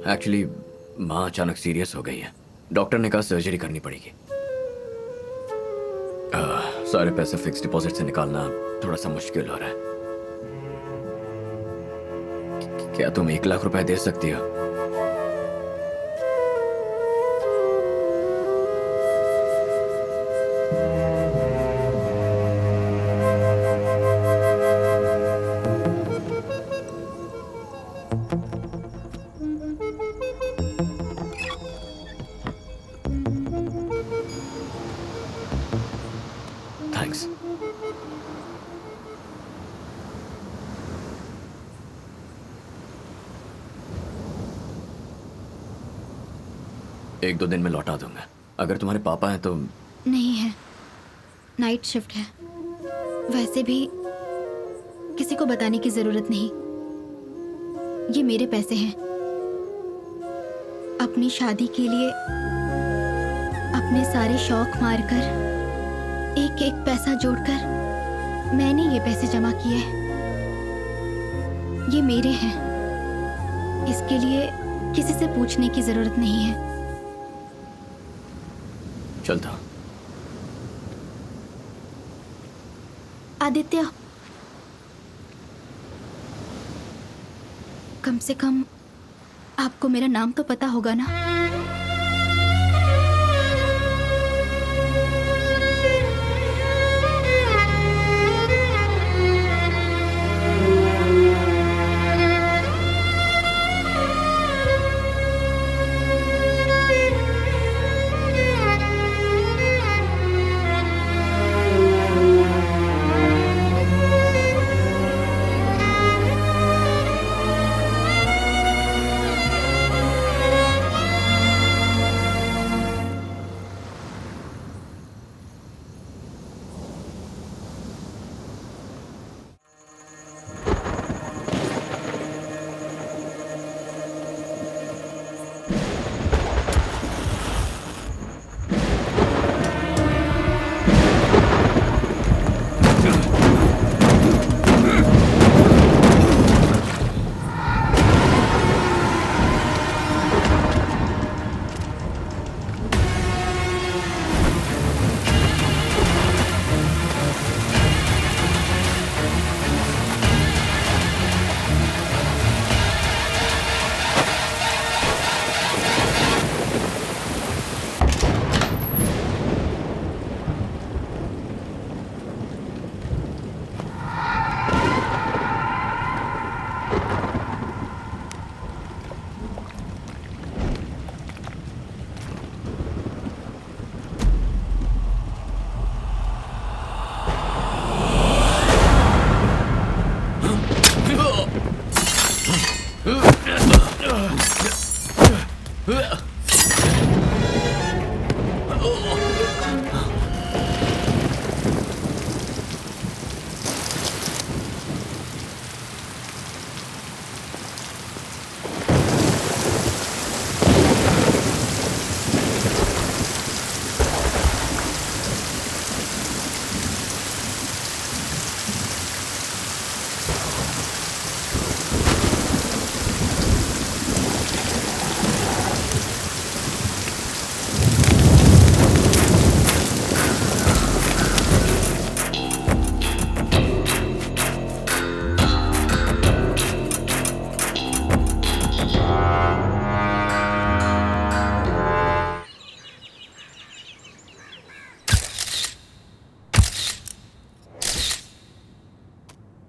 Actually माँ अचानक serious हो गई है। डॉक्टर ने कहा सर्जरी करनी पड़ेगी। सारे पैसे फिक्स डिपॉजिट से निकालना थोड़ा सा मुश्किल हो रहा है। क्या तुम 1 लाख रुपए दे सकती हो? थैंक्स। एक दो दिन में लौटा दूंगा। अगर तुम्हारे पापा हैं तो। नहीं है, नाइट शिफ्ट है। वैसे भी किसी को बताने की जरूरत नहीं। ये मेरे पैसे हैं। अपनी शादी के लिए अपने सारे शौक मारकर एक एक पैसा जोड़कर मैंने ये पैसे जमा किए हैं। ये मेरे हैं। इसके लिए किसी से पूछने की जरूरत नहीं है। चलता। आदित्य, कम से कम आपको मेरा नाम तो पता होगा ना?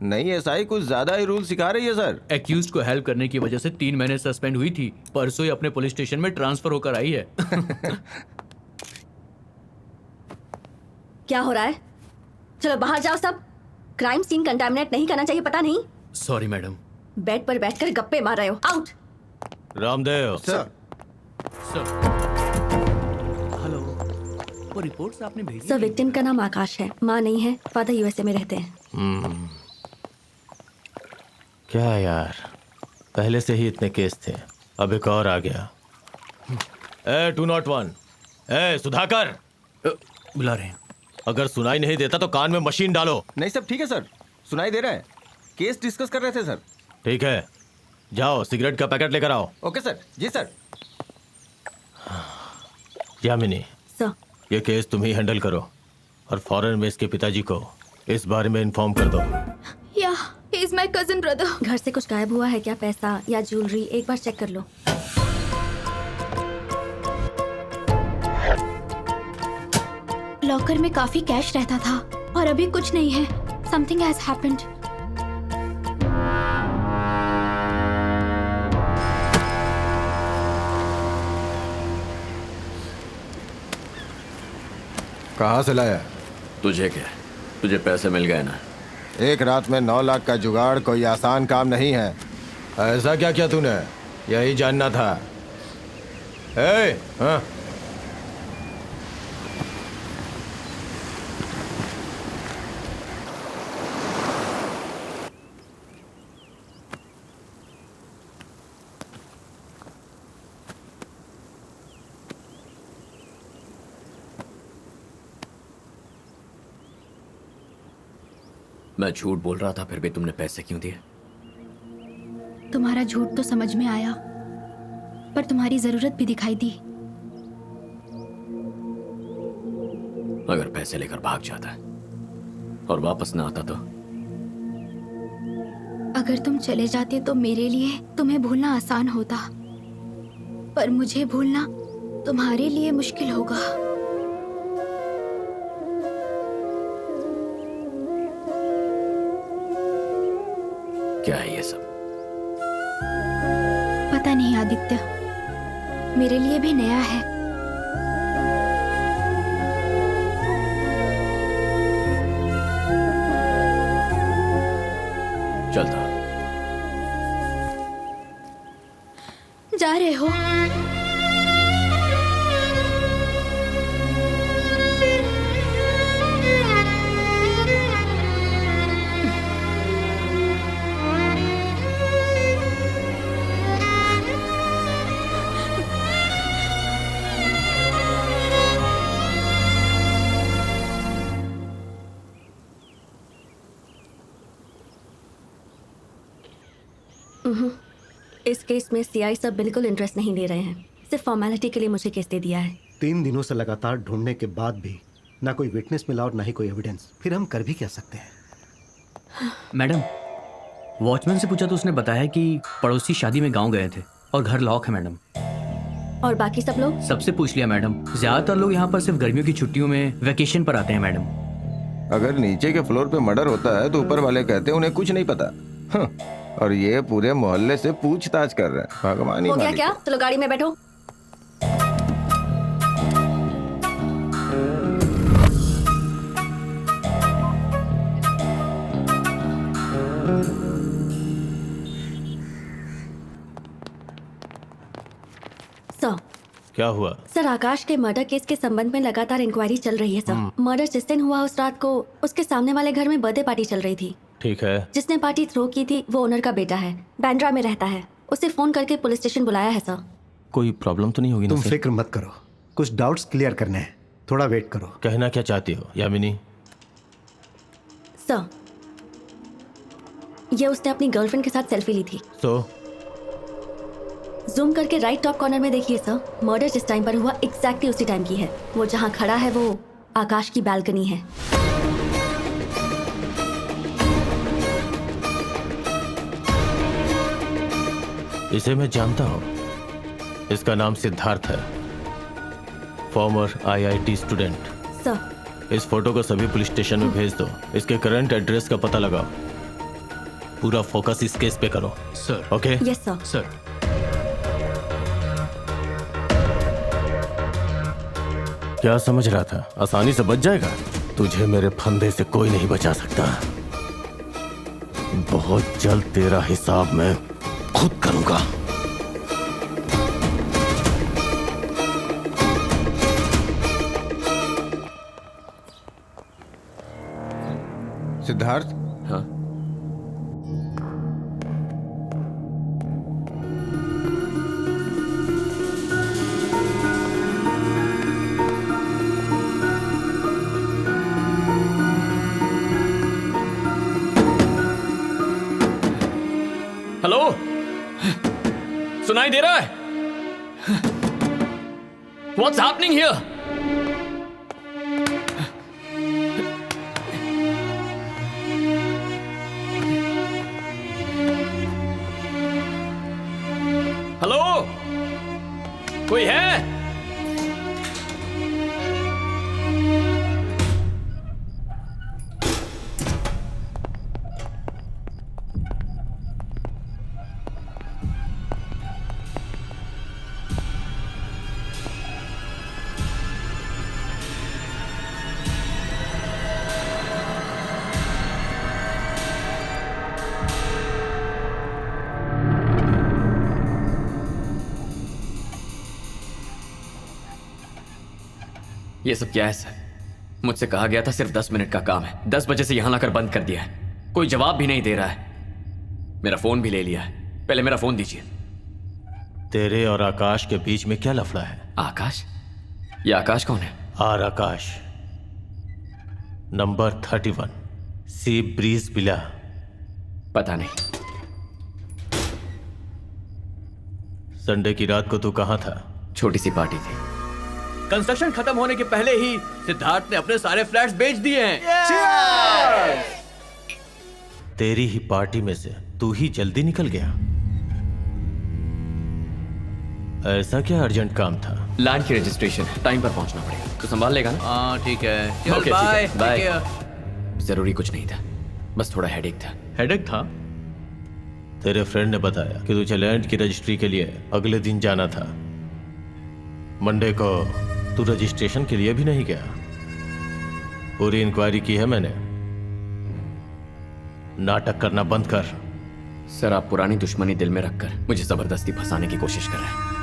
नहीं, एसआई कुछ ज्यादा ही रूल सिखा रही है सर। एक्यूज्ड को हेल्प करने की वजह से 3 महीने सस्पेंड हुई थी। परसों ही अपने पुलिस स्टेशन में ट्रांसफर होकर आई है। क्या हो रहा है? चलो बाहर जाओ सब। क्राइम सीन कंटामिनेट नहीं करना चाहिए, पता नहीं। Sorry madam. बेड पर बैठकर गप्पे मार रहे हो। आउट। रामदेव सर। हेलो, वो रिपोर्ट्स आपने भेजी? सर, विक्टिम का नाम आकाश है। माँ नहीं है, फादर यूएसए में रहते हैं। क्या यार, पहले से ही इतने केस थे, अब एक और आ गया। ए 201, ए सुधाकर, बुला रहे हैं। अगर सुनाई नहीं देता तो कान में मशीन डालो। नहीं सब ठीक है सर, सुनाई दे रहा है। केस डिस्कस कर रहे थे सर। ठीक है, जाओ सिगरेट का पैकेट लेकर आओ। Okay sir. जी सर। यामिनी, सर ये केस तुम ही हैंडल करो और फॉरेन में इसके पिताजी को इस बारे में इन्फॉर्म कर दो। या he is my cousin brother. घर से कुछ गायब हुआ है क्या, पैसा या ज्वेलरी? एक बार चेक कर लो। लॉकर में काफी कैश रहता था और अभी कुछ नहीं है। Something has happened. कहाँ से लाया? तुझे क्या, तुझे पैसे मिल गए ना? एक रात में 9 लाख का जुगाड़ कोई आसान काम नहीं है। ऐसा क्या किया तूने? यही जानना था। हाँ। मैं झूठ बोल रहा था, फिर भी तुमने पैसे क्यों दिए? तुम्हारा झूठ तो समझ में आया, पर तुम्हारी जरूरत भी दिखाई दी। अगर पैसे लेकर भाग जाता और वापस ना आता तो? अगर तुम चले जाते तो मेरे लिए तुम्हें भूलना आसान होता, पर मुझे भूलना तुम्हारे लिए मुश्किल होगा। क्या है ये सब? पता नहीं आदित्य, मेरे लिए भी नया है। चलता। जा रहे हो? इस केस में सीआई सब बिल्कुल इंटरेस्ट नहीं ले रहे हैं। सिर्फ फॉर्मेलिटी के लिए मुझे केस दे दिया है। 3 दिनों से लगातार ढूंढने के बाद भी ना कोई विटनेस मिला और ना ही कोई एविडेंस। फिर हम कर भी क्या सकते हैं? मैडम, वॉचमैन से पूछा तो उसने बताया कि पड़ोसी शादी में गांव गए थे और घर लॉक है मैडम। और बाकी सब लोग? सबसे पूछ लिया मैडम। ज्यादातर लोग यहाँ पर सिर्फ गर्मियों की छुट्टियों में वेकेशन पर आते हैं मैडम। अगर नीचे के फ्लोर पे मर्डर होता है तो ऊपर वाले कहते हैं उन्हें कुछ नहीं पता। और ये पूरे मोहल्ले से पूछताछ कर रहे हैं। भगवान ही हो गया मालिक। क्या? चलो गाड़ी में बैठो। सर, क्या हुआ? सर आकाश के मर्डर केस के संबंध में लगातार इंक्वायरी चल रही है सर। मर्डर जिस दिन हुआ उस रात को उसके सामने वाले घर में बर्थडे पार्टी चल रही थी। ठीक है। जिसने पार्टी थ्रो की थी वो ओनर का बेटा है, बांद्रा में रहता है। उसे फोन करके पुलिस स्टेशन बुलाया है सर। कोई प्रॉब्लम तो नहीं होगी ना तुम सर? फिक्र मत करो, कुछ डाउट्स क्लियर करने हैं, थोड़ा वेट करो। कहना क्या चाहती हो यामिनी? सर, ये उसने अपनी गर्लफ्रेंड के साथ सेल्फी ली थी। तो जूम करके राइट टॉप कॉर्नर में देखिए सर। मर्डर जिस टाइम पर हुआ एग्जैक्टली उसी टाइम की है। वो जहाँ खड़ा है वो आकाश की बालकनी है। इसे मैं जानता हूँ। इसका नाम सिद्धार्थ है, फॉर्मर आईआईटी स्टूडेंट। सर, इस फोटो को सभी पुलिस स्टेशन में भेज दो। इसके करंट एड्रेस का पता लगाओ। पूरा फोकस इस केस पे करो। Sir. Okay? Yes sir. Sir, क्या समझ रहा था आसानी से बच जाएगा? तुझे मेरे फंदे से कोई नहीं बचा सकता। बहुत जल्द तेरा हिसाब मैं खुद करूंगा। सिद्धार्थ, हाँ, हेलो। सुनाई दे रहा है? What's happening here? हेलो, कोई है? ये सब क्या है सर? मुझसे कहा गया था सिर्फ 10 मिनट का काम है। 10 बजे से यहां लाकर बंद कर दिया है। कोई जवाब भी नहीं दे रहा है। मेरा फोन भी ले लिया है। पहले मेरा फोन दीजिए। तेरे और आकाश के बीच में क्या लफड़ा है? आकाश? ये आकाश कौन है? R Akash, number 31, sea breeze villa. पता नहीं। संडे की रात को तू कहाँ था? छोटी सी पार्टी थी। कंस्ट्रक्शन खत्म होने के पहले ही सिद्धार्थ ने अपने सारे फ्लैट्स बेच दिए हैं। तेरी ही पार्टी में से तू ही जल्दी निकल गया। ऐसा क्या अर्जेंट काम था? लैंड की रजिस्ट्रेशन है, टाइम पर पहुंचना पड़ेगा। तो संभाल लेगा ना? हाँ ठीक है, चल ओके, ठीक बाय है, बाय। जरूरी कुछ नहीं था, बस थोड़ा हेडेक था। हेडेक था? तेरे फ्रेंड ने बताया कि तुझे लैंड की रजिस्ट्री के लिए अगले दिन जाना था। मंडे को तू रजिस्ट्रेशन के लिए भी नहीं गया। पूरी इंक्वायरी की है मैंने। नाटक करना बंद कर। सर, आप पुरानी दुश्मनी दिल में रखकर मुझे जबरदस्ती फंसाने की कोशिश कर रहे हैं।